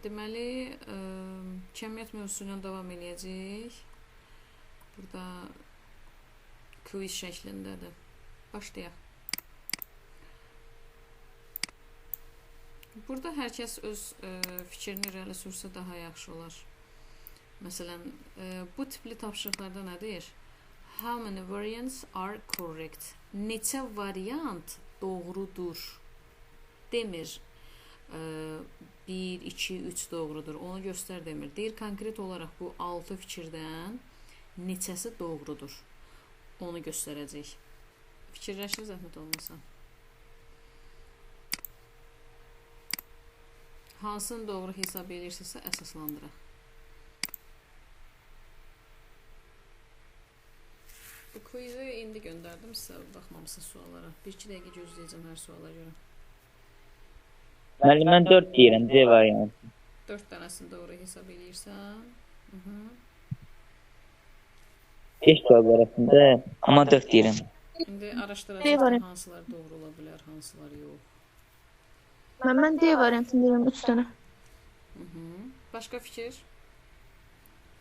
Deməli, kəmiyyət mövzusuyla davam edəcəyik. Burada quiz şəklindədir. Başlayaq. Burada hər kəs öz fikrini irəli sürsə daha yaxşı olar. Məsələn, bu tipli tapşırıqlarda nə deyir? How many variants are correct? Neçə variant doğrudur? Demir. 1, 2, 3 doğrudur. Onu göstər demir. Deyir, konkret olaraq bu 6 fikirdən neçəsi doğrudur? Onu göstərəcək. Fikirləşir, zəhmət olmasa. Hansını doğru hesab edirsinizsə əsaslandıraq. Bu quizi indi göndərdim sizə, baxmamısınız suallara. 1-2 dəqiqə gözləyəcəm hər suala görə. Müəllim, mən 4 deyirəm, C variantı. 4 dənəsini doğru hesab edirsən. 5 cavab arasında, amma 4 deyirəm. İndi araşdıracaq hansılar doğru ola bilər, hansılar yox. Mən D variantını deyirəm, 3 dənə. Başqa fikir?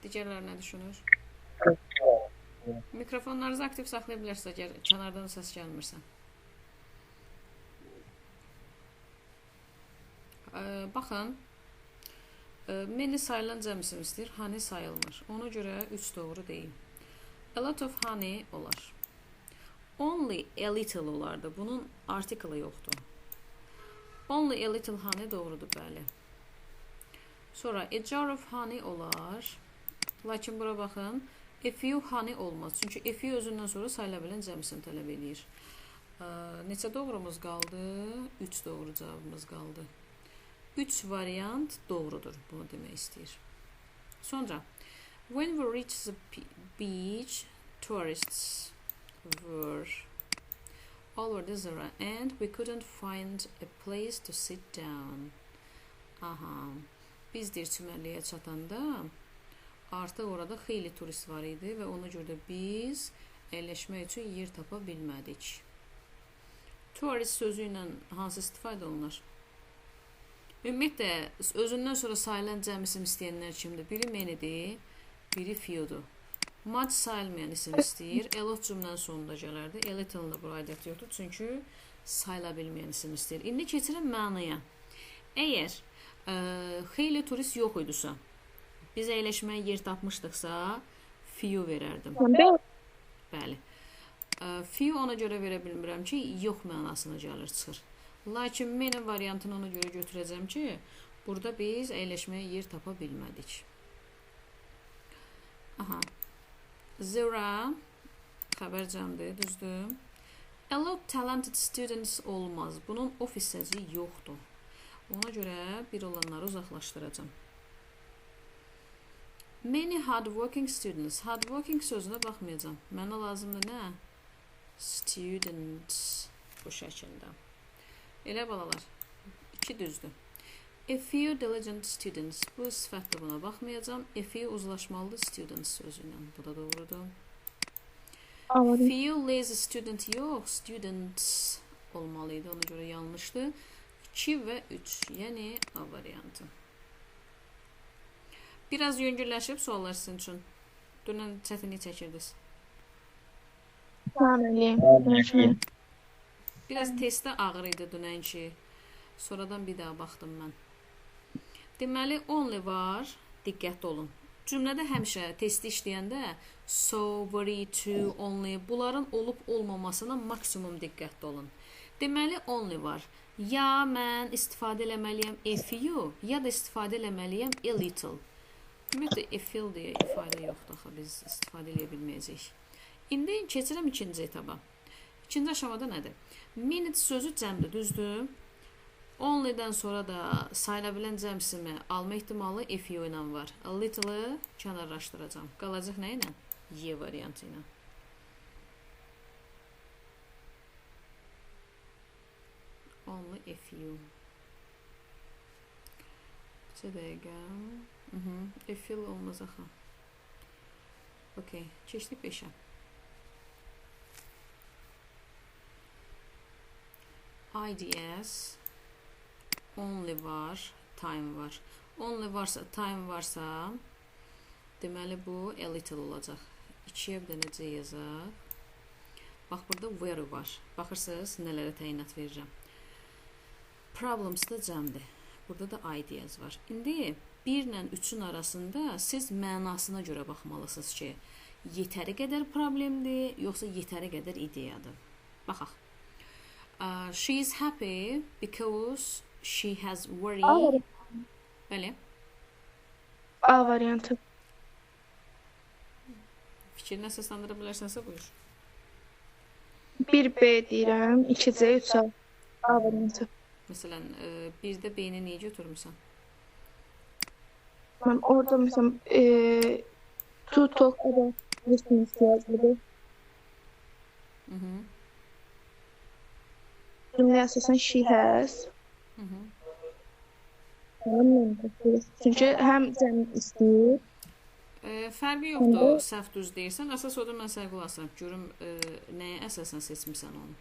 Digərlər nə düşünür? Mikrofonlarınızı aktiv saxlaya bilərsiniz, əgər kənardan səs gəlmirsə. Baxın, many sayılan cəmsim istəyir, honey sayılmır. Ona görə 3 doğru deyil. A lot of honey olar. Only a little olardı. Bunun artiklı yoxdur. Only a little honey doğrudur, bəli. Sonra a jar of honey olar. Lakin bura baxın, a few honey olmaz. Çünki a few özündən sonra sayıla bilən cəmsim tələb edir. Neçə doğrumuz qaldı? 3 doğru cavabımız qaldı. 3 variant doğrudur. Bunu demək istəyir. Sonra, when we reached the beach, tourists were all over the zara and we couldn't find a place to sit down. Aha. Biz deyir çimərliyə çatanda artıq orada xeyli turist var idi və ona görə də biz əyləşmək üçün yer tapa bilmədik. Tourist sözü ilə hansı istifadə olunur? Ümumiyyətlə, özündən sonra sayılan cəmisim istəyənlər kimdir? Biri many'dir, biri few'dur. Much sayılmayan isim istəyir. A lot cümlənin sonunda gələrdi. A little-ın da bura aidiyyəti yoxdur. Çünki sayıla bilməyən isim istəyir. İndi keçirəm mənaya. Əgər xeyli turist yox idisə, biz əyləşməyə yer tapmışdıqsa, few verərdim. Bəli. Few ona görə verə bilmirəm ki, yox mənasına gəlir, çıxır. Lakin many variantını ona görə götürəcəm ki, burada biz əyləşməyə yer tapa bilmədik. Aha. Zero xəbər cəmdir, düzdür. A lot talented students olmaz. Bunun of hissəsi yoxdur. Ona görə bir olanları uzaqlaşdıracam. Many hardworking students. Hardworking sözünə baxmayacam. Mənə lazımdır nə? Students. Bu şəkildə. Elə balalar. 2 düzdür. A few diligent students. Bu sifətdə buna baxmayacam. A few uzlaşmalıdır students sözüyle. Bu da doğrudur. Few lazy student yox. Students olmalıydı. Ona görə yanlışdır. 2 və 3. Yəni A variantı. Biraz yüngülləşib suallar sizin üçün. Dünən çətinlik çəkirdiniz. Biraz testdə ağır idi dünənki. Sonradan bir daha baxdım mən. Deməli, only var. Diqqətli olun. Cümlədə həmişə testi işləyəndə so, very, to, only bunların olub-olmamasına maksimum diqqətli olun. Deməli, only var. Ya mən istifadə eləməliyəm a few, ya da istifadə eləməliyəm a little. Ümumiyyətlə, a few deyə ifadə yoxdur. Biz istifadə eləyə bilməyəcəyik. İndi keçirəm ikinci etaba. İkinci aşamada nədir? Minute sözü cəmdir, düzdür? Only-dən sonra da sayıla bilən cəmsimi alma ehtimalı a few ilə var. A little-ı kənarlaşdıracam. Qalacaq nə ilə? Y variantı ilə. Only a few. Bir dəqiqə. A few olmaz axı. Okey, keçdik 5-ə. IDS, only var, time var. Only varsa, time varsa, deməli bu a little olacaq. 2-yə bir də necə yazaq? Bax, burada where var. Baxırsınız, nələrə təyinat verirəm. Problems da cəmdir. Burada da ideas var. İndi 1 ilə 3-ün arasında siz mənasına görə baxmalısınız ki, yetəri qədər problemdir, yoxsa yetəri qədər ideyadır. Baxaq. She is happy because she has worry. Bəli. A variantı. Fikrini əsaslandıra bilərsənsə buyur. 1B deyirəm, 2C, 3A. A variantı. Məsələn, bir də B-ni niyə götürmüsən? Mən orada məsələn to talk about business yazılır. Cümləyə əsasən she has. Çünki həm cəm istəyir. Fərqi yoxdur, səhv düz deyirsən. Əsas odur, mən səhv qulaq görüm nəyə əsasən seçmisən onu.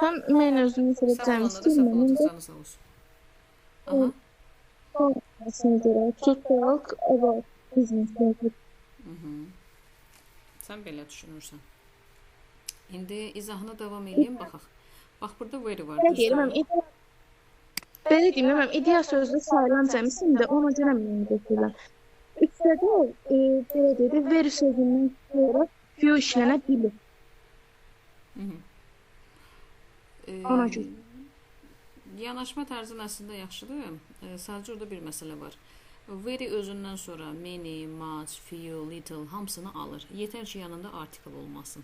Həm mən özümü cəm istəyirəm. To talk about business yazılır. Sən belə düşünürsən. İndi izahına davam edeyim, baxaq. Bax, burada very var. Belə deyim, mən ideya sözlü sayılan cəmisində ona görə mən götürürəm. Üçdə də belə deyir, very sözündən sonra few işlənə bilir. Ona görə. Yanaşma tərzin əslində yaxşıdır. Sadəcə orada bir məsələ var. Very özündən sonra many, much, few, little hamısını alır. Yetər ki, yanında article olmasın.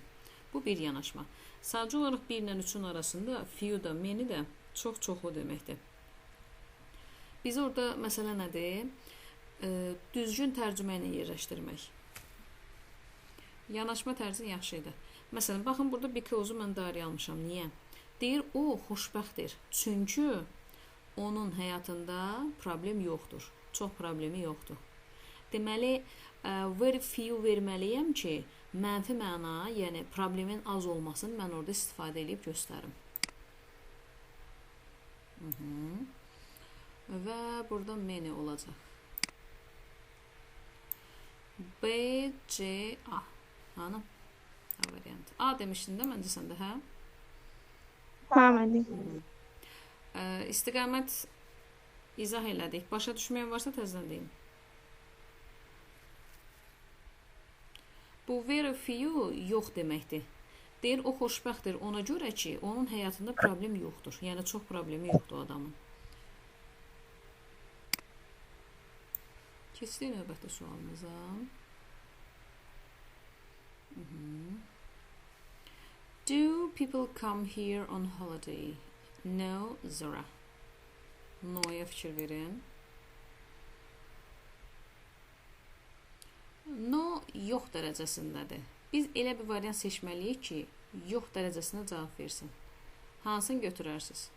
Bu bir yanaşma. Sadəcə olaraq 1 ilə 3-ün arasında few da, many də çox-çoxu deməkdir. Biz orada məsələ nədir? Düzgün tərcümə ilə yerləşdirmək. Yanaşma tərzi yaxşı idi. Məsələn, baxın, burada because-u mən dairə almışam. Niyə? Deyir, o xoşbəxtdir. Çünki onun həyatında problem yoxdur. Çox problemi yoxdur. Deməli, very few verməliyəm ki, mənfi məna, yəni problemin az olmasını mən orada istifadə edib göstərim. Və burada many olacaq. B, C, A. Hanım? A variant. A demişdin də məncə səndə, hə? Hə, mən deyim. İstiqamət izah elədik. Başa düşməyən varsa təzdən deyim. Bu very few yox deməkdir. Deyir, o xoşbəxtdir ona görə ki, onun həyatında problem yoxdur. Yəni, çox problemi yoxdur adamın. Keçdik növbəti sualımıza. Do people come here on holiday? No, Zora. No'ya fikir verin. No, yox dərəcəsindədir. Biz elə bir variant seçməliyik ki, yox dərəcəsində cavab versin. Hansını götürərsiniz?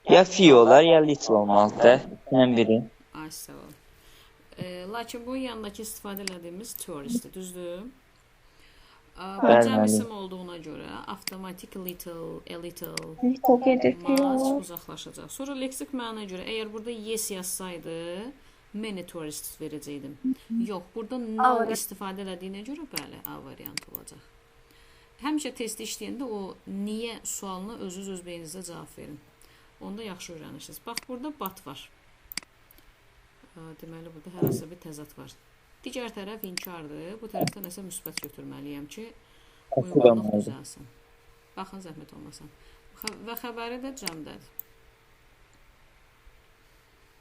Ya few olar, ya little olmalıdır. Mən biri. Ay, sağ ol. Lakin bu yanındakı istifadə elədiyimiz touristdir, düzdür? Cəm isim olduğuna görə avtomatik little, a little, much uzaqlaşacaq. Sonra leksik mənaya görə, əgər burada yes yazsaydı, many tourists verəcəkdim. Yox, burada no istifadə elədiyinə görə, bəli, A variant olacaq. Həmişə testi işləyəndə o niyə sualına öz beyninizdə cavab verin. Onda yaxşı öyrənirsiniz. Bax, burada but var. Deməli, burada hər hansı bir təzad var. Digər tərəf inkardır. Bu tərəfdə nəsə müsbət götürməliyəm ki, uyğunluq düzəlsin. Baxın, zəhmət olmasın. Və xəbəri də cəmdədir.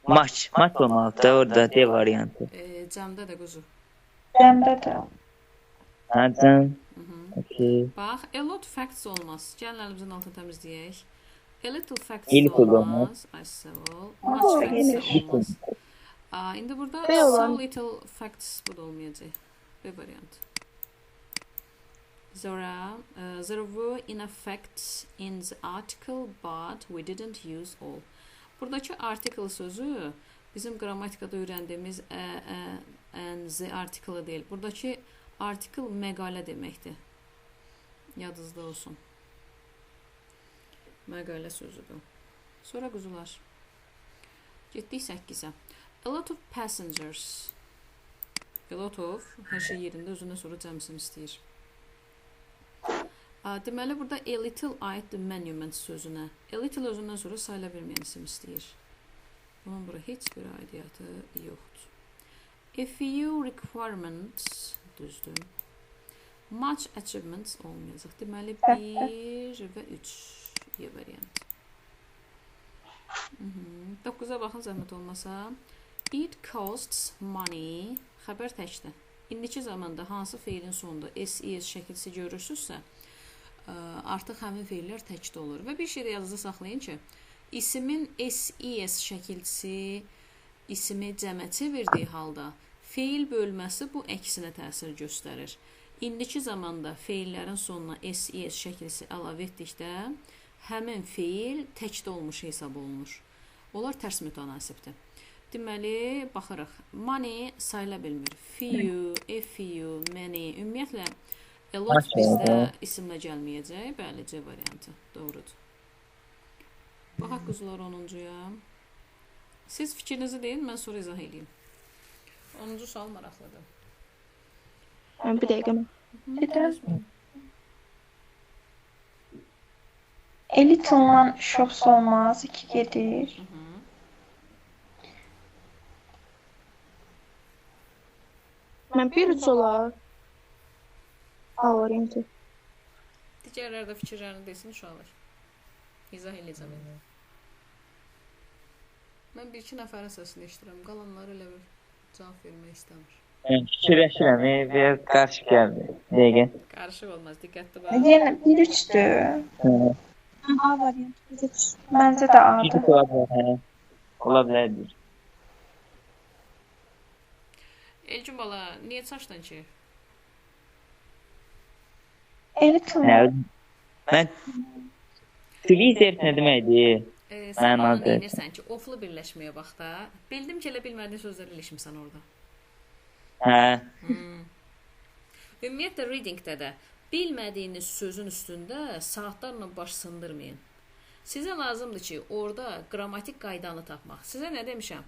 Maç olmalıdır orada D variantı. Cəmdə də quzu. Cəmdə də. Hə, cəm. Bax, a lot facts olmaz. Gəlin əlimizin altını təmizləyək. A little facts olmaz. Ay, sağ ol. Much facts olmaz. İndi burada so little facts bu da olmayacaq. B variant. Zora, there were in effect in the article, but we didn't use all. Buradakı article sözü bizim qrammatikada öyrəndiyimiz and the article deyil. Buradakı article məqalə deməkdir. Yadınızda olsun. Məqalə sözüdür. Sonra quzular. Getdik 8-ə. A lot of passengers. A lot of hər şey yerində özündən sonra cəmsim istəyir. Deməli burada a little aiddir monument sözünə. A little özündən sonra sayıla bilməyən isim istəyir. Bunun bura heç bir aidiyyatı yoxdur. A few requirements düzdür. Much achievements olmayacaq. Deməli 1 və 3 Y variant. 9-a baxın zəhmət olmasa. It costs money. Xəbər təkdir. İndiki zamanda hansı feilin sonunda SES şəkilsi görürsünüzsə, artıq həmin feillər təkdə olur. Və bir şey də yadınızda saxlayın ki, isimin SES şəkilsi ismi cəmə çevirdiyi halda feil bölməsi bu əksinə təsir göstərir. İndiki zamanda feillərin sonuna SES şəkilsi əlavə etdikdə həmin feil təkdə olmuş hesab olunur. Onlar tərs mütənasibdir. Deməli, baxırıq. Money sayıla bilmir. Few, a few, many. Ümumiyyətlə, a lot bizdə isimlə gəlməyəcək. Bəli, C variantı. Doğrudur. Baxaq quzular 10-cuya. Siz fikrinizi deyin, mən sonra izah edeyim. 10-cu sual maraqlıdır. Bir dəqiqə. Getirəsmi? Elitlə shops olmaz. 2 gedir. Mən bir üç olar. A variantı. Digərlər də fikirlərini desin, uşaqlar. İzah edəcəm. Mən bir-iki nəfərin səsini eşidirəm. Qalanları elə bir cavab vermək istəmir. Fikirləşirəm, biraz qarışıq gəldi. Dəqiqə. Qarışıq olmaz, diqqətli bax. Yəni 1-3-dür. A variantı. Məncə də A'dır. Ola bilərdir. Elgin bala, niyə çaşdın ki? Elitlə. Mən Twitter nə deməkdir? Sən bana deyirsən ki, oflu birləşməyə bax da. Bildim ki, elə bilmədiyin sözlər ilişmirsən orada. Hə. Ümumiyyətlə, readingdə də bilmədiyiniz sözün üstündə saatlarla baş sındırmayın. Sizə lazımdır ki, orada qrammatik qaydanı tapmaq. Sizə nə demişəm?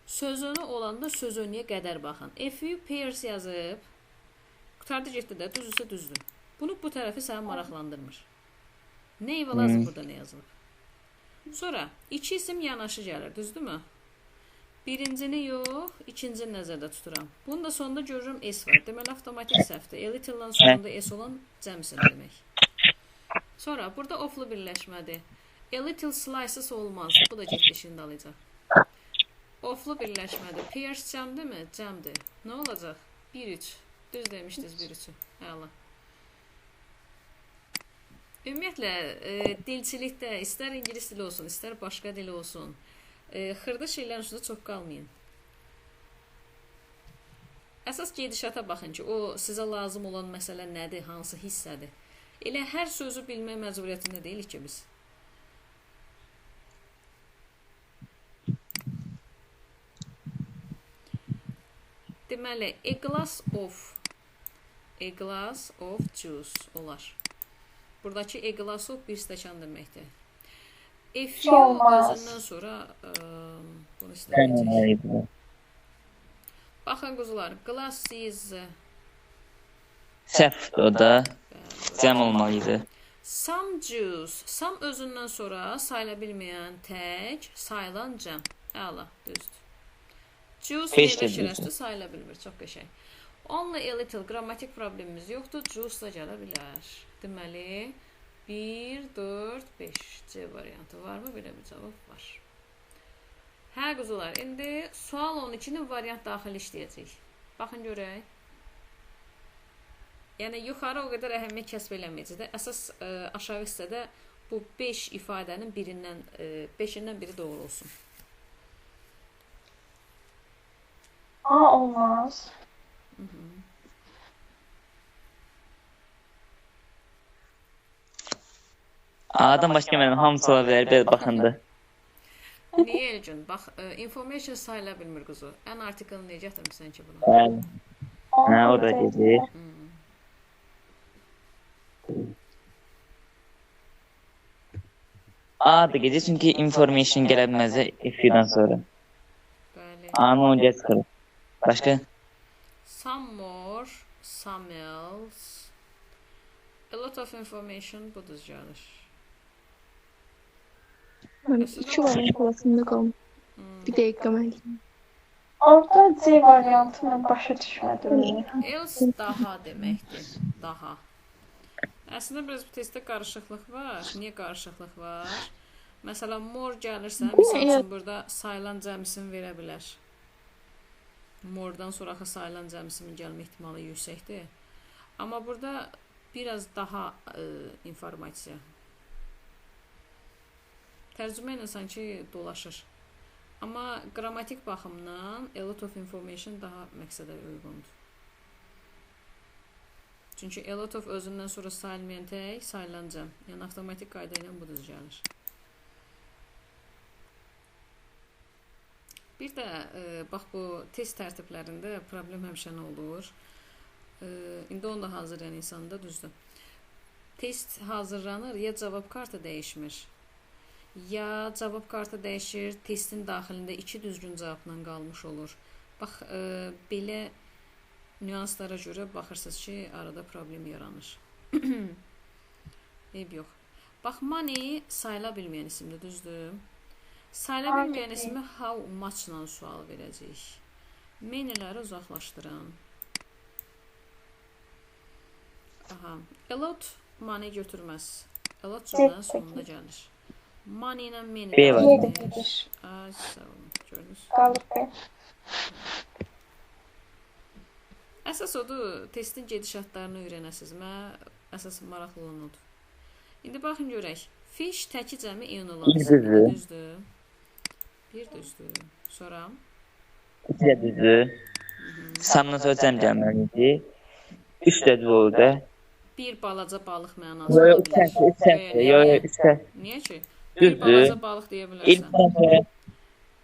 Sözünü olanda söz önüyə qədər baxın. A few pairs yazıb, qutardı getdi də, düzdürsə düzdür. Bunu bu tərəfi səni maraqlandırmır. Nə evə lazım burada nə yazılıb? Sonra, iki isim yanaşı gəlir, düzdürmü? Birincini yox, ikincini nəzərdə tuturam. Bunu da sonunda görürüm S var. Deməli, avtomatik səhvdir. A little-dan sonunda S olan cəmsin demək. Sonra, burada oflu birləşmədir. A little slices olmaz. Bu da getdi şimdi alacaq. Oflu birləşmədir. Pairs cəmdirmi? Cəmdir. Nə olacaq? 1-3. Düz demişdiniz 1-3-ü. Əla. Ümumiyyətlə, dilçilikdə istər ingilis dili olsun, istər başqa dili olsun, xırda şeylərin üstündə çox qalmayın. Əsas gedişata baxın ki, o sizə lazım olan məsələ nədir, hansı hissədir. Elə hər sözü bilmək məcburiyyətində deyilik ki biz. Deməli, a glass of juice olar. Buradakı a glass of bir stəkan deməkdir. A few özündən sonra bunu istəyəcək. Baxın quzular, glasses Səhvdir o da. Cəm olmalıydı. Some juice. Some özündən sonra sayıla bilməyən tək, sayılan cəm. Əla, düzdür. Juice meyvə şirəsi sayıla bilmir, çox qəşəng. Only a little qrammatik problemimiz yoxdur, juice da gələ bilər. Deməli, 1, 4, 5 C variantı varmı? Belə bir cavab var. Hə quzular, indi sual 12-nin variant daxil işləyəcək. Baxın görək. Yəni, yuxarı o qədər əhəmiyyət kəsb eləməyəcək də. Əsas aşağı hissədə bu 5 ifadənin birindən, 5-indən biri doğru olsun. A olmaz. A'dan başqa mənim hamısı ola bilər, belə baxındı. Niyə Elgün? Bax, information sayıla bilmir quzu. Ən artikelini niyə gətirmişsən ki bunu? Hə, o da gedir. A da gedir çünki information gələ bilməz if-dən sonra. Bəli. A-nı onu gəl çıxırıq. Başqa? Some more, some else. A lot of information bu düz gəlir. Mən 2 variant arasında qaldım. Bir dəqiqə mən. Orada C variantı mən başa düşmədim. Else daha deməkdir. Daha. Əslində biraz bu testdə qarışıqlıq var. Niyə qarışıqlıq var? Məsələn, more gəlirsə, misal üçün burada sayılan cəmsini verə bilər. More'dan sonra sayılan cəmsinin gəlmə ehtimalı yüksəkdir. Amma burada biraz daha informasiya. Tərcümə ilə sanki dolaşır. Amma qrammatik baxımdan a lot of information daha məqsədə uyğundur. Çünki a lot of özündən sonra sayılmayan tək sayılan cəm. Yəni avtomatik qayda ilə bu düz gəlir. Bir də bax bu test tərtiblərində problem həmişə nə olur? İndi onu da hazırlayan insanda düzdür. Test hazırlanır, ya cavab kartı dəyişmir. Ya cavab kartı dəyişir, testin daxilində 2 düzgün cavabla qalmış olur. Bax, belə nüanslara görə baxırsınız ki, arada problem yaranır. Eyb yox. Bax, money sayıla bilməyən isimdir, düzdür? Sayıla bilməyən ismi how much-la sual verəcəyik. Menüləri uzaqlaşdıran. Aha, a lot money götürməz. A lot cümlənin sonunda gəlir. Money ilə menü gedir. Ay, sağ olun. Gördünüz. Qalır B. Əsas odur, testin gedişatlarını öyrənəsiniz. Mənə əsas maraqlı olan odur. İndi baxın görək. Fish təki cəmi eyni olan isimdir, düzdür. Bir düzdür. Sonra? İki də düzdür. Samdan sonra cəm gəlməlidir. 3 də düz oldu. Bir balaca balıq mənası ola bilər. Niyə ki? Bir balaca balıq deyə bilərsən.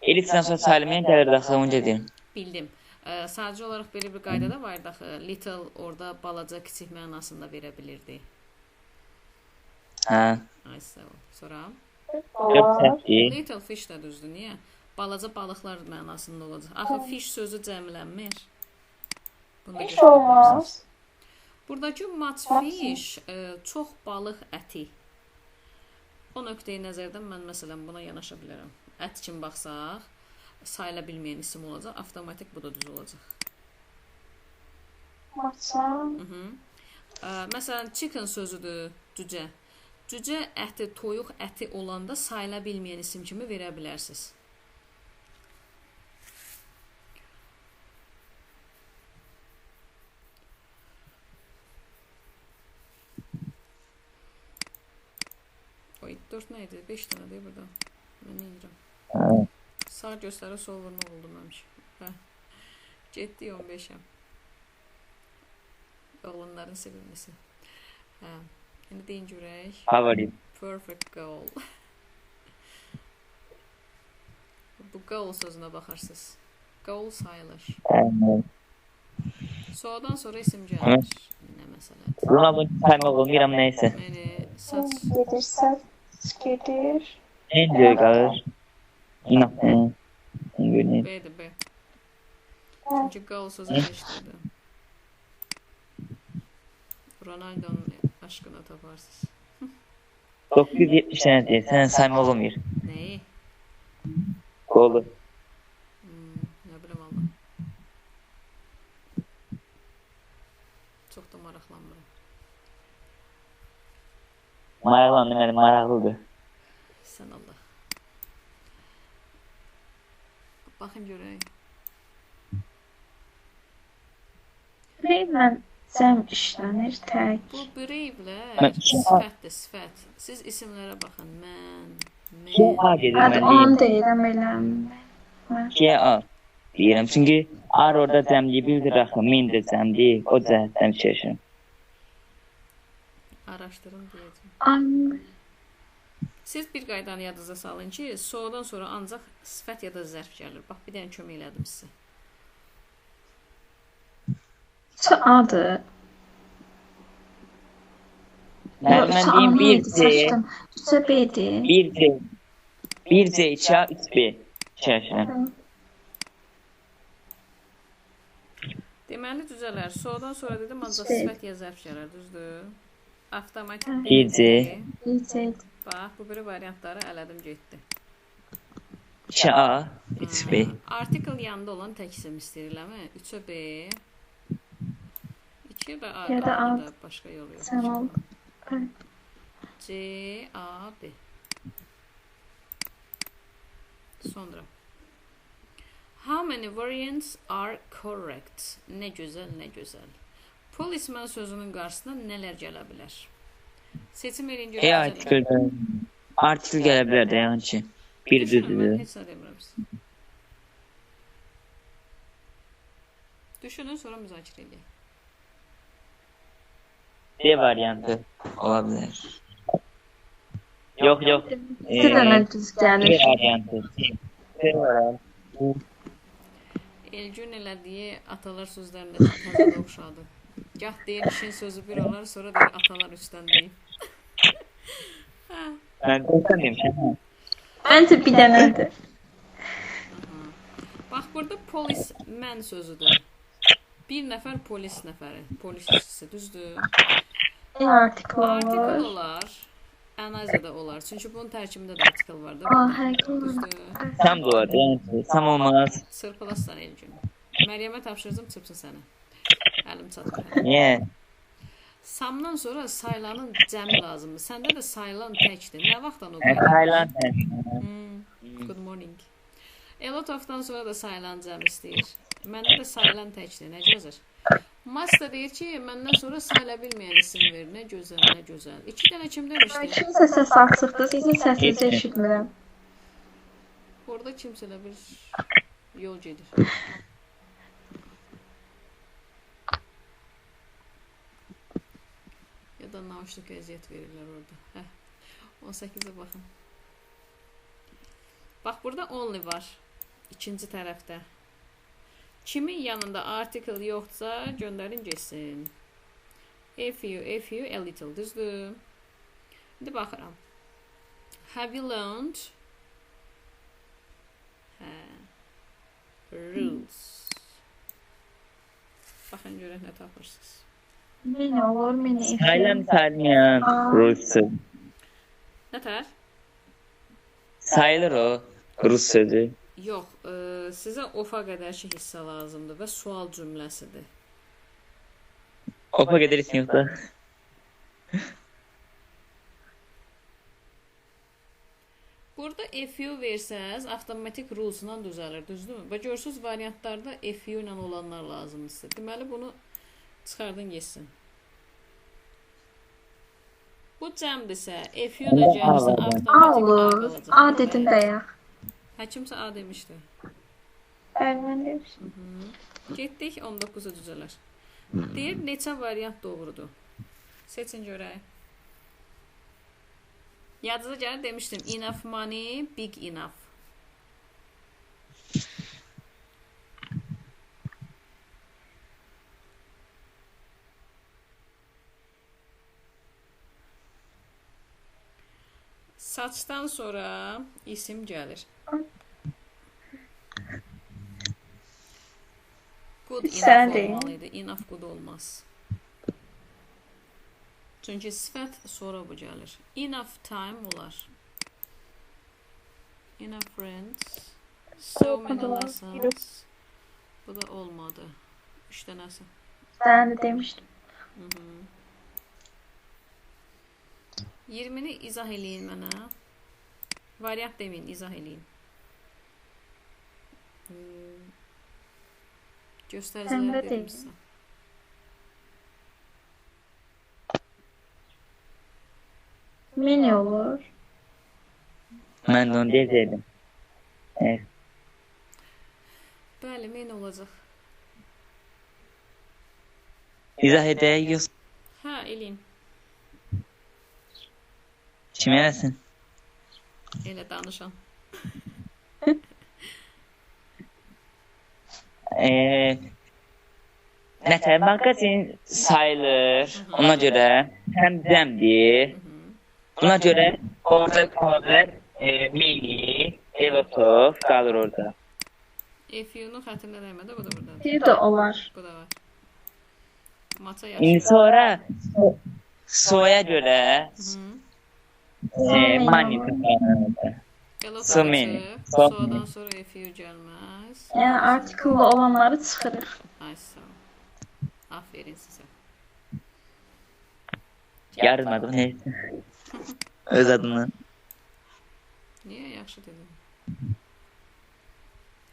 Elifdən sonra sayılmayan gəlir daxı, onu dedim. Bildim. Sadəcə olaraq belə bir qayda da var daxı. Little orada balaca, kiçik mənasında verə bilirdi. Hə. Ay, sağ ol. Sonra? Little fish də düzdür. Niyə? Balaca balıqlar mənasında olacaq. Axı fish sözü cəmlənmir. Fish olmaz. Buradakı much fish çox balıq əti. O nöqteyi nəzərdən mən məsələn buna yanaşa bilərəm. Ət kimi baxsaq, sayıla bilməyən isim olacaq, avtomatik bu da düz olacaq. Məsələn, chicken sözüdür, cücə. Cücə əti, toyuq əti olanda sayıla bilməyən isim kimi verə bilərsiniz. Oy, 4 nə idi? 5 dənə deyil burada. Mən nə edirəm? Sağ göstərə sol vurmaq oldu məmişim. Getdi 15-əm. Oğlanların sevilmesi. İndi deyin görək. Favorit. Perfect goal. Bu goal sözünə baxarsınız. Goal sayılır. Soğudan sonra isim gəlir. Nə məsələdir? Ronaldo'nun saymaq olmayıram, neysə. Yəni, saç. Gedir, saç gedir. En diyor qalır. İnatın. B'dir, B. Çünki goal sözü geçtirdi. Ronaldo'nun aşkına taparsınız. 970 tane diye. Sen sayma olmuyor. Neyi? Golü. Ne bileyim valla. Çok da maraqlanmıram. Maraqlandı, mənim maraqlıdır. Sən Allah. Baxın görək. Breyvlə cəm işlənir tək. Bu breyvlər sifətdir, sifət. Siz isimlərə baxın. Mən, G-A gedir Adı mən onu deyim. deyirəm eləm. G-A deyirəm. Çünki ar orada cəmliyi bildir axı. Min də cəmliyi. O cəhətdən çeşim. araşdırın deyəcəm. An. Siz bir qaydanı yadınıza salın ki, soğudan sonra ancaq sifət ya da zərf gəlir. Bax, bir dənə kömək elədim sizə. Adı. Müəllim, mən deyim 1C, Çaşdım. 3 B-dir. 1C, 1C, 2A, 3B. Şərşən. Deməli düzələr. So'dan sonra dedim ancaq Şey. sifət ya zərf gələr, düzdür? Avtomatik BC. B-dir. Bax, bu biri variantları elədim getdi. 2A, 3B. Article yanında olan tək isim istəyirsənmi? 3'ə B. 2'ye də A. Ya da A. Da başqa yol yox. Tamam. C, A, B. Sonra. How many variants are correct? Nə gözəl, nə gözəl. Policeman sözünün qarşısına nələr gələ bilər? Seçim eləyin görək. Artikel gələ bilər də yəni ki. Bir Mən düzdür. heç nə demirəm sizə. Düşünün, sonra müzakirə edək. D variantı ola bilər. Yox, yox. İki dənə düz D gəlir. variantı. D variantı. Elgün elədiyi atalar sözlərində təzədə oxşadı. Gah deyir işin sözü bir olar, sonra deyir atalar üstdən deyim. Mən qorxan demişəm. Məncə bir dənədir. Bax, burada policeman sözüdür. Bir nəfər polis nəfəri, polis işçisi, düzdür? Article Article var. olar, analiza da olar. Çünki bunun tərkibində də article var da. Aa, həqiqət. Düzdür? Tam da olar. Yəni tam olmaz. Sırpılassan Elgün. Məryəmə tapşırdım, çırpsın səni. Əlim çatmır. Niyə? Samdan sonra saylanın cəmi lazımdır. Səndə də saylan təkdir. Nə vaxtdan o Tayland. Good morning. A lot of-dan sonra da saylan cəm istəyir. Məndə də saylan təkdir. Nə gözəl. Mas da deyir ki, məndən sonra sayla bilməyən isim ver. Nə gözəl, nə gözəl. 2 dənə kim demişdi? Kimsə səs açıqdır, sizin səsinizi eşitmirəm. Orada kimsə elə bir yol gedir. Ya da nauşluq əziyyət verirlər orada. Hə. 18-ə baxın. Bax, burada only var. İkinci tərəfdə. Kimin yanında article yoxdursa, göndərin getsin. A few, a little. Düzdür? İndi baxıram. Have you learned? Hə. Rules. Baxın görək nə tapırsınız. Mini olur, mini. Tayland sayılmayan Rus. Nətər? Sayılır o Rus sözü. Yox, sizə ofa qədər ki hissə lazımdır və sual cümləsidir. Opa gedirsin yoxsa? Burada FU versəz, avtomatik rules-la düzəlir, düzdürmü? Və görürsünüz variantlarda FU ilə olanlar lazımdır. Deməli bunu çıxardın getsin. Bu cəmdirsə, FU da gəlirsə A avtomatik olur. qalacaq. A dedim bəyək. Hə, kimsə A demişdi. Mən demişdim. Getdik 19-a düzələr. Deyir, neçə variant doğrudur? Seçin görək. Yadınıza gəlir demişdim. Enough money, big enough. Saçdan sonra isim gəlir. Good enough olmalıydı. Enough good olmaz. Çünki sifət sonra bu gəlir. Enough time olar. Enough friends. So many lessons. Bu da olmadı. 3 dənəsi. Sən də demişdim. 20-ni izah eləyin mənə. Variant deməyin, izah eləyin. Göstəriciləri dedim sizə. Mini olur. Mən də onu deyəcəkdim. Evet. Bəli, men olacaq. İzah edək yoxsa Hə, eləyin. kim eləsin? Elə danışan. Nətər mağazin sayılır. Ona görə həm cəmdir. Buna görə orada qalır mini, elotov qalır orada. If you-nu xətrinə dəymədə, bu da buradadır. Bir də olar. Bu da var. Maça İndi yaxşı. sonra soya görə mani təxminən. Elot So many. açıq. Soğadan sonra if you gəlməz. Yəni artikelli olanları çıxırıq. Ay sağ ol. Aferin sizə. Yazmadım neyse. Öz adını. Niyə yaxşı dedim?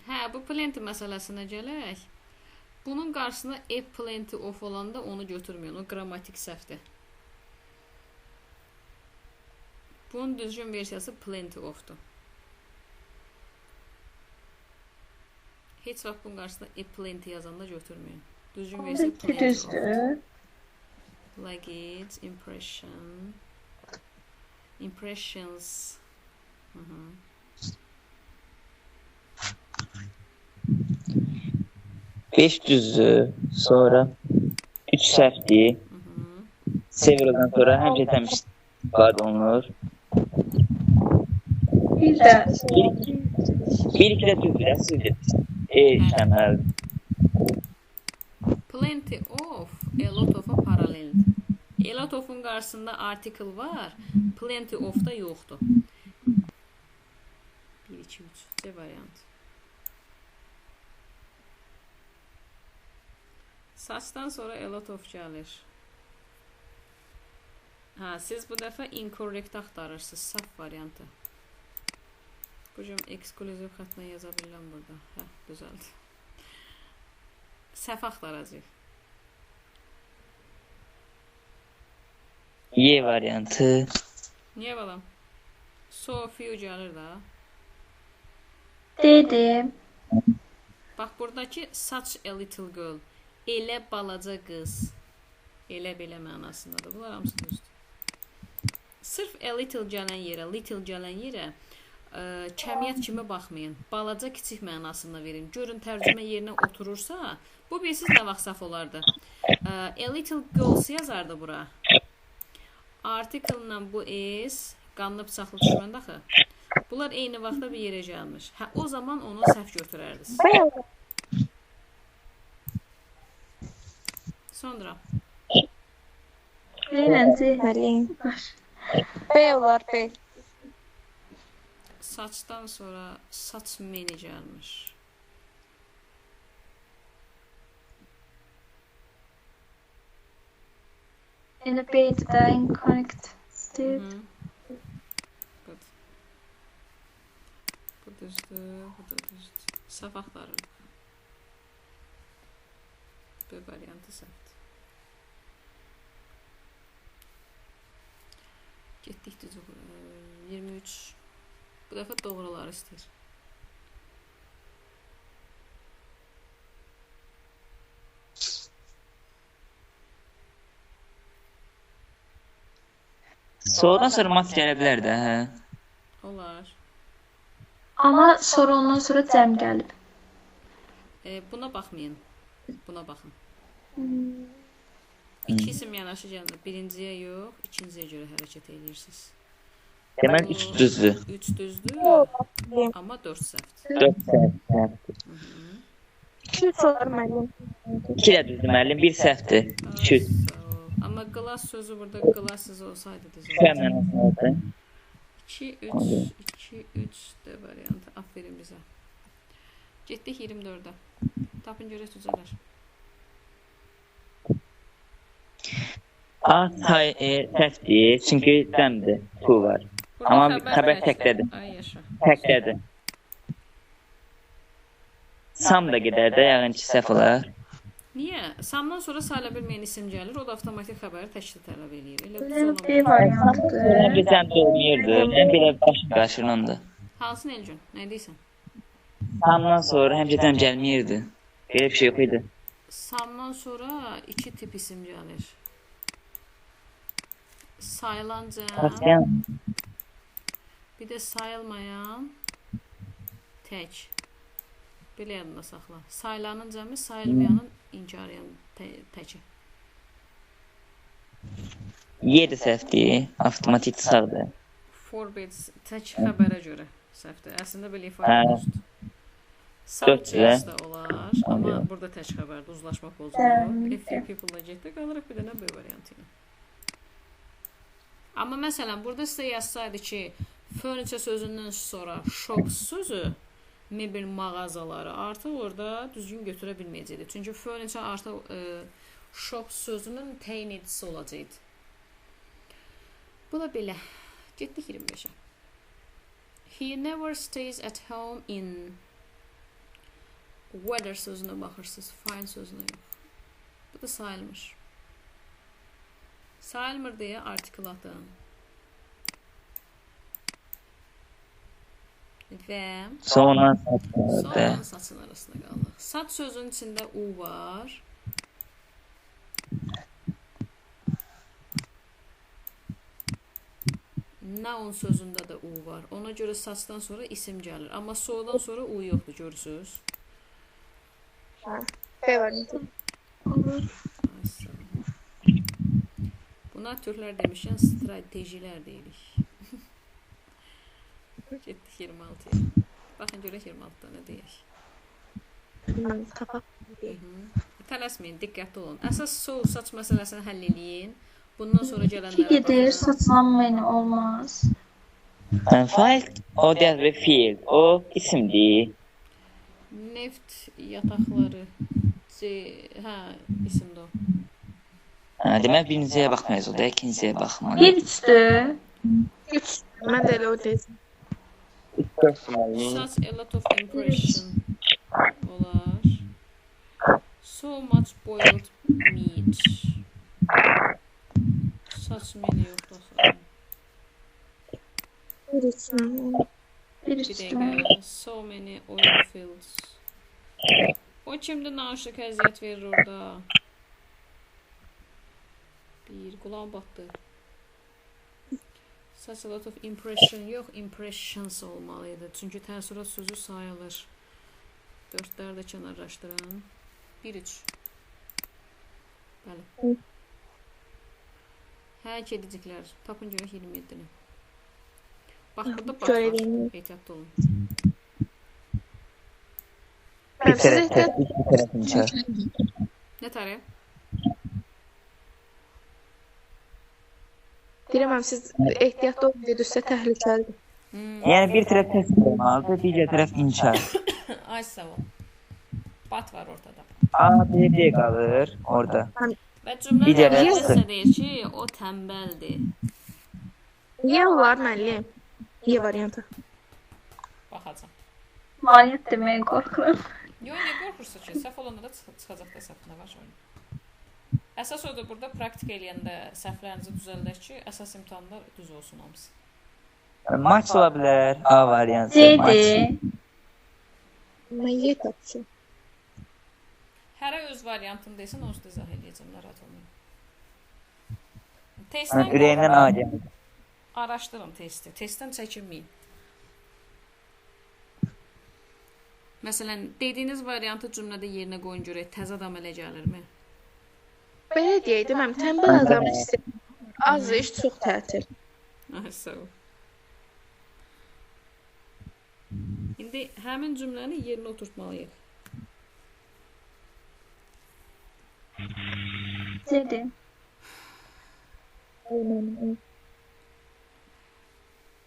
Hə, bu plenty məsələsinə gələk. Bunun qarşısına if plenty of olanda onu götürməyin. O qrammatik səhvdir. Bunun düzgün versiyası plenty of'dur. Heç vaxt bunun qarşısına if plenty yazanda götürməyin. Düzgün versiya plenty of. Düzdür. Luggage, impression, impressions. 5 düzdür. Sonra 3 səhvdir. Severaldan sonra həmişə təmiz istifadə olunur. Bir də Bir iki də düzdür. Sizdir. İşləməlidir. Plenty of, a lot of'a paraleldir. A lot of'un qarşısında article var, plenty of da yoxdur. 1, 2, 3. C variant. Saçdan sonra a lot of gəlir. Hə, siz bu dəfə incorrect axtarırsınız, səhv variantı. Bu cüm ekskluziv xəttinə yaza bilirəm burada. Hə, düzəldi. Səhv axtaracaq. Y variantı. Niyə balam? So few gəlir də. dedim. Bax, buradakı such a little girl. Elə balaca qız. Elə belə mənasındadır. Bunlar hamısı düzdür. Sırf a little gələn yerə kəmiyyət kimi baxmayın. Balaca, kiçik mənasında verin. Görün, tərcümə yerinə oturursa, bu bilirsiniz nə vaxt səhv olardı. A little girls yazardı bura. Article-la bu is qanlı bıçaqlı düşməndə axı. Bunlar eyni vaxtda bir yerə gəlmiş. Hə, o zaman onu səhv götürərdiniz. Sonra. Beləncə. B olar, B. Saçdan sonra saç meni gəlmiş. Yəni B-dir də incorrect. Bu düzdür, bu da düzdür. Səhv axtarırıq. B variantı səhvdir. Getdik düzü 23. Bu dəfə doğruları istəyir. Soğudan sonra mat gələ bilər də, hə? Olar. Amma sonra ondan sonra cəm gəlib. Buna baxmayın. Buna baxın. İki isim yanaşı gəlir. Birinciyə yox, ikinciyə görə hərəkət edirsiniz. Demək 3 düzdür. 3 düzdür, amma 4 səhvdir. 4 səhvdir. 2 olar müəllim. 2 də düzdür müəllim, 1 səhvdir. 2. Amma glass sözü burada glasses olsaydı düzəldi. Şəmənə 2, 3, 2, 3 də variantı. Aferin bizə. Getdik 24-də. Tapın görək düzələr. A səhvdir, çünki dəmdir, tu var. Amma xəbər təkdədir. Ay yaşa. Təkdədir. Sam da gedər də, yəqin ki, səhv olar. Niyə? Samdan sonra sayıla bilməyən isim gəlir, o da avtomatik xəbəri təkdə tələb eləyir. Elə düz B olamaz. variantıdır. Mən bir cəmdə olmayırdı. Mən belə başım qarşılandı. Hansın Elcün? Nə deyirsən? Samdan sonra həmişə cəm gəlməyirdi. Belə bir şey yox idi. Samdan sonra 2 tip isim gəlir. Sayılan cəm, Pasyan. bir də sayılmayan tək. Belə yadında saxla. Sayılanın cəmi, sayılmayanın inkar edən təki. 7 səhvdir. Avtomatik sağdır. Forbids tək xəbərə görə səhvdir. Əslində belə ifadə Hə. düzdür. Subjects da olar, amma Oluyor. burada tək xəbərdir, uzlaşma pozulur. If few people-la getdə qalırıq bir dənə B variantı ilə. Amma məsələn, burada sizə yazsaydı ki, furniture sözündən sonra shop sözü mebel mağazaları artıq orada düzgün götürə bilməyəcəkdi. Çünki furniture artıq shop sözünün təyin edicisi olacaqdı. Bu da belə. Getdik 25-ə. He never stays at home in weather sözünə baxırsınız, find sözünə yox. Bu da sayılmır. Sayılmır deyə artikl atın. Və Sonra sonra saçın arasında qalır. Saç sözünün içində U var. Noun sözündə də U var. Ona görə saçdan sonra isim gəlir. Amma so'dan sonra U yoxdur, görürsünüz. B variantı. Buna türklər demişkən stratejilər deyirik. Getdik 26-ya. Baxın görək 26-da nə deyək. Tapaq. Tələsməyin, diqqətli olun. Əsas soğuk saç məsələsini həll eləyin. Bundan sonra İki gələnlərə gedir, baxın. saçlanmayın olmaz. Fail o deyil və fiil. O isimdir. Neft yataqları. Hə, isimdir o. Demək birinciyə baxmayız o da, ikinciyə baxmalıyıq. Bir üçdür. 3. Mən də elə o deyəcəm. Such a lot of impression olar. So much boiled meat. Such many yoxdur. Bir 3. Bir Bir üçdür. dəqiqə. So many oil fields. O kimdir naşıq əziyyət verir orada? Bir qulağım batdı. Such a lot of impression yox, impressions olmalıydı. Çünki təəssürat sözü sayılır. 4'ləri də kənarlaşdırın. 1-3. Bəli. Hə, kediciklər. Tapın görək 27-ni. Bax, burada bat var. Ehtiyatlı olun. Bir tərəf inkar. Nə tərəf? Deyirəm, siz ehtiyatlı olun dedinizsə təhlükəlidir. Yəni bir tərəf təsdiq olmalıdır, digər tərəf inkar. Ay sağ ol. Bat var ortada. A, B, D qalır orada. Və cümlə Digər nəsə deyir ki, o tənbəldir. Niyə olar müəllim? Niyə variantı? Baxacam. Variant deməyə qorxuram. Yox, nə qorxursa ki, səhv olanda da çıxacaq da səhvlə var şöyle. Əsas odur burada praktik eləyəndə səhvlərinizi düzəldək ki, əsas imtahanda düz olsun hamısı. Maç ola bilər, A variantı. C'dir. Mən Y tapmışam. Hərə öz variantını desin, onu izah eləyəcəm, narahat olmayın. Maç. Testdən Ürəyindən A gəlir. araşdırın testi. Testdən çəkinməyin. Məsələn, dediyiniz variantı cümlədə yerinə qoyun görək, təzə adam ələ gəlirmi? Belə deyəydim, mən tənbəl adam istəyirəm. Az iş, çox tətil. Ay, sağ ol. İndi həmin cümləni yerinə oturtmalıyıq. C'dir.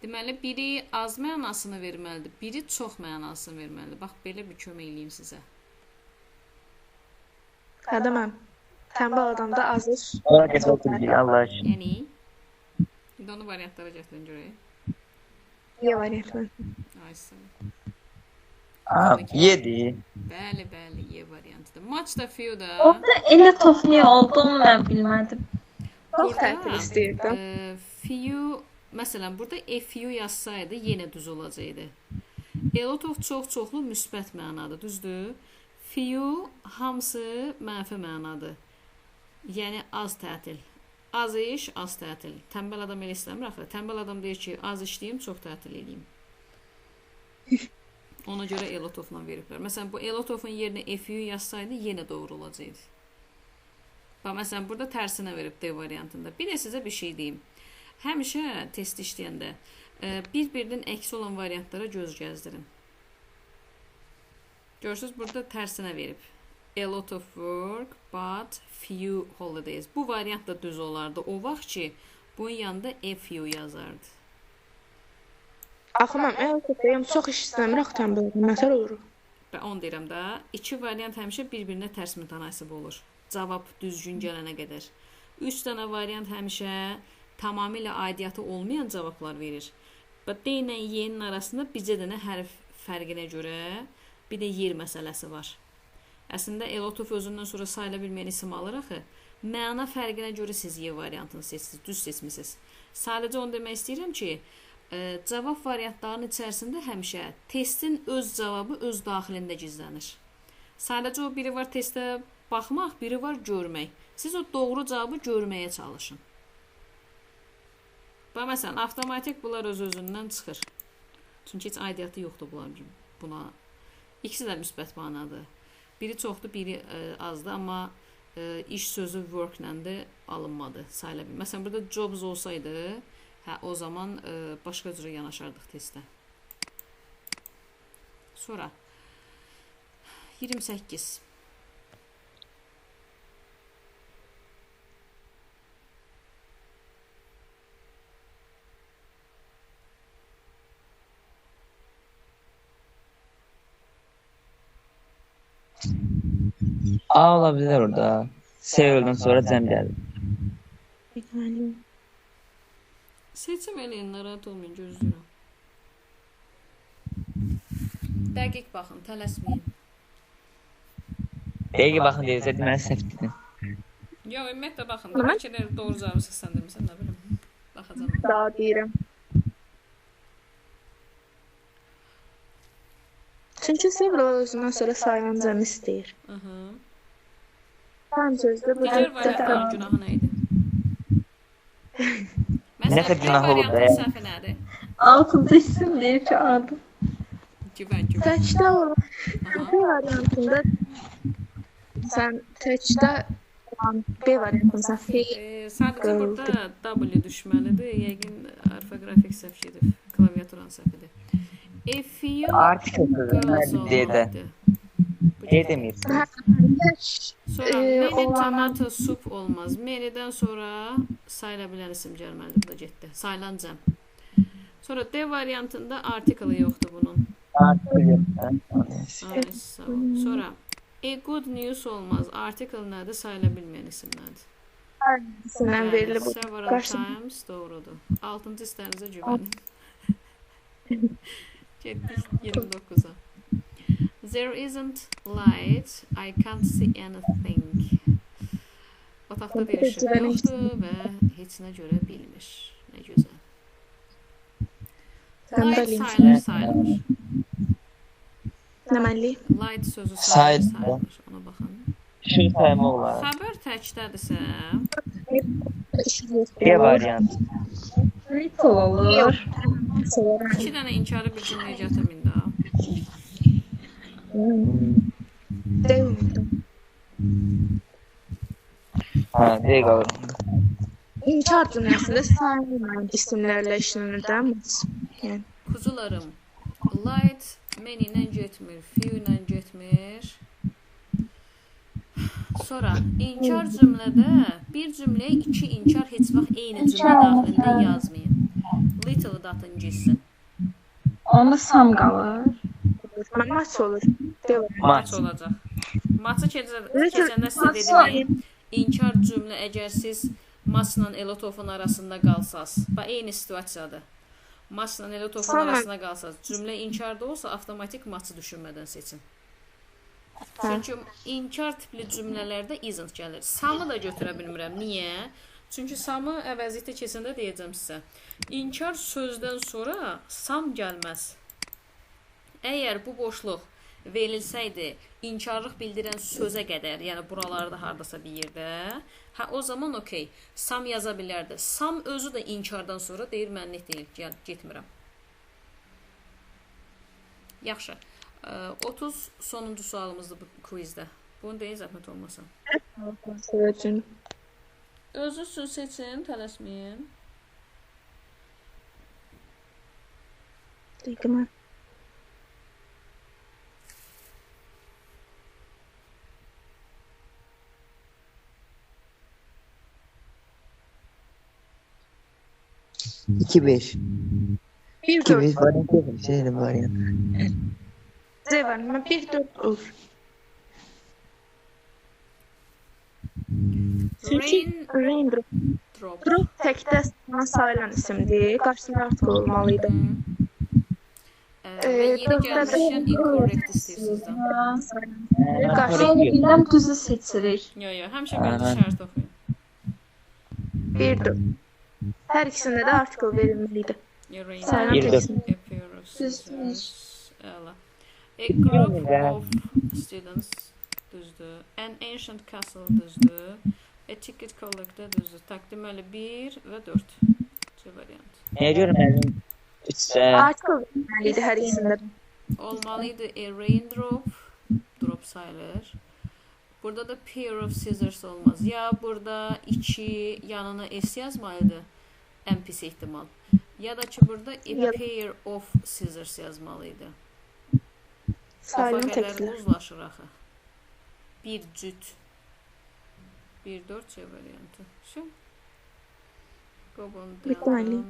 Deməli, biri az mənasını verməlidir, biri çox mənasını verməlidir. Bax, belə bir kömək eləyim sizə. Adamam. Tənbəl adamda az iş. Ora gəl otur, Allah aşkına. Yəni, indi onu variantlara gətirin görək. Y variantı. Ay, sağ ol. A, 7. Bəli, bəli, Y variantıdır. Match da few da. Orada elə tofli olduğunu mən bilmədim. Çox tətil istəyirdim. Few, məsələn, burada a few yazsaydı yenə düz olacaqdı. A lot of çox-çoxlu müsbət mənadır, düzdür? Few hamısı mənfi mənadır. Yəni az tətil. Az iş, az tətil. Tənbəl adam elə istəmir axı. Tənbəl adam deyir ki, az işləyim, çox tətil eləyim. Ona görə a lot of-la veriblər. Məsələn, bu a lot of-un yerinə a few yazsaydı yenə doğru olacaqdı. Bax, məsələn, burada tərsinə verib D variantında. Bir də sizə bir şey deyim. Həmişə test işləyəndə bir-birinin əksi olan variantlara göz gəzdirin. Görürsünüz, burada tərsinə verib. A lot of work, but few holidays. Bu variant da düz olardı. O vaxt ki, bunun yanında a few yazardı. Axı mən əlbəttə çox iş istəmirəm, tənbəl məsəl olur. Və onu deyirəm də, iki variant həmişə bir-birinə tərs mütənasib olur. Cavab düzgün gələnə qədər. 3 dənə variant həmişə tamamilə aidiyyatı olmayan cavablar verir. Və D ilə Y-nin arasında bircə dənə hərf fərqinə görə bir də yer məsələsi var. Əslində, a lot of özündən sonra sayıla bilməyən isim alır axı. Məna fərqinə görə siz Y variantını seçsiniz, düz seçmisiniz. Sadəcə onu demək istəyirəm ki, cavab variantlarının içərisində həmişə testin öz cavabı öz daxilində gizlənir. Sadəcə o biri var testə baxmaq, biri var görmək. Siz o doğru cavabı görməyə çalışın. Bax, məsələn, avtomatik bunlar öz-özündən çıxır. Çünki heç aidiyyatı yoxdur buna. İkisi də müsbət manadır. Biri çoxdur, biri azdır, amma iş sözü work-ləndir, alınmadı, sayıla bilir. Məsələn, burada jobs olsaydı, o zaman başqa cürə yanaşardıq testə. Sonra 28. A ola bilər orada. Sevildən sonra cəm gəlir. Deməli, Seçim eləyin, narahat olmayın, gözləyirəm. Dəqiq baxın, tələsməyin. Dəqiq baxın deyirsə, deməli səhv dedin. Yox, ümumiyyətlə baxın. Bəlkə də doğru cavabı səsləndirmirsən, nə bilim. Baxacağam. daha deyirəm. Çünki Sevil özündən sonra sayılan cəmi istəyir. Tam sözdə bu Digər variantların günahı nə idi? Nəsə günahı olur da ya. Səhvi nədir? 6-cı isim deyir ki, adı. Güvən. təkdə olan B variantında sən təkdə olan B variantında sən fail Sadəcə burada W düşməlidir. Yəqin orfoqrafik səhv gedib. Klaviaturanın səhvidir. A few Article girls sözü D-də. olaydı. D demirsən. Sonra many tomato soup olmaz. Many'dən sonra sayıla bilən isim gəlməlidir. Bu da getdi. Sayılan cəm. Sonra D variantında article yoxdur bunun. Article yoxdur. Ay, sağ ol. Sonra a good news olmaz. Article nədir? Sayıla bilməyən isim nədir? Sən verilir bu. Several Qarşı- times doğrudur. 6-cı istərinizə güvənin. Getdik 29-a. There isn't light. I can't see anything. Otaqda bir işıq yoxdur və heç nə görə bilmir. Nə gözəl. Light sayılır. Deməli, Light sözü Sayılır. sayılır. Ona baxın. İşıq sayma olar. Xəbər təkdədirsə, D variant. Little olur. 2 dənə inkarı bir cümləyə gətirməyin də. Ha, D qalır. İnkar cümləsində sayılmayan isimlərlə işlənir də. Yəni, Kuzularım. Light many ilə getmir, few ilə getmir. Sonra inkar cümlədə bir cümləyə 2 inkar heç vaxt eyni cümlə daxilində yazmayın. Little datın gitsin. Onda sam qalır. maç olur. Maç olacaq. Maçı keçəndə sizə dedim, inkar cümlə əgər siz maçla Elotofun arasında qalsaz, bax eyni situasiyadır. Maçla Elotofun arasında qalsaz, cümlə inkarda olsa avtomatik maçı düşünmədən seçin. Çünki inkar tipli cümlələrdə isn't gəlir. Samı da götürə bilmirəm. Niyə? Çünki samı əvəziyyətə keçəndə deyəcəm sizə. İnkar sözdən sonra sam gəlməz. Əgər bu boşluq verilsəydi, inkarlıq bildirən sözə qədər, yəni buralarda hardasa bir yerdə, o zaman okey, sam yaza bilərdi. Sam özü də inkardan sonra deyir, mənlik deyil, getmirəm. Yaxşı. 30 sonuncu sualımızdır bu quizdə. Bunu deyin, zəhmət olmasa. Söyləyəcəm. Özünüz seçin, tələsməyin. Dəqiqə mən. İki beş. Bir İki dört. beş variant yok. Şeyde variant. C var. Mən 1-4 olur. Çünki Raindrop Drop. təkdə sayılan isimdir. Qarşısında article olmalıydı. Və yeni dörtdə gəlmişən də- incorrect istəyirsiniz də. Qarşı Biləm düzü seçirik. Yo, həmişə birinci şərt oxuyun. 1-4. Hər ikisində də article verilməliydi. Sayılan Bir tek dört. isim. Əla. A group of students düzdür. An ancient castle düzdür. A ticket collector düzdür. Deməli 1 və 4. C variant. Neye göre mənim Article verilməliydi hər ikisində. Olmalıydı a raindrop, drop sayılır. Burada da pair of scissors olmaz. Ya burada 2 yanına s yazmalıydı. Ən pis ehtimal. Ya da ki burada a pair of scissors yazmalıydı. Sayılan Safa qədər təklər. uzlaşır axı. Bir cüt. 1-4 C variantı. Şu. Go on Bitməli. down.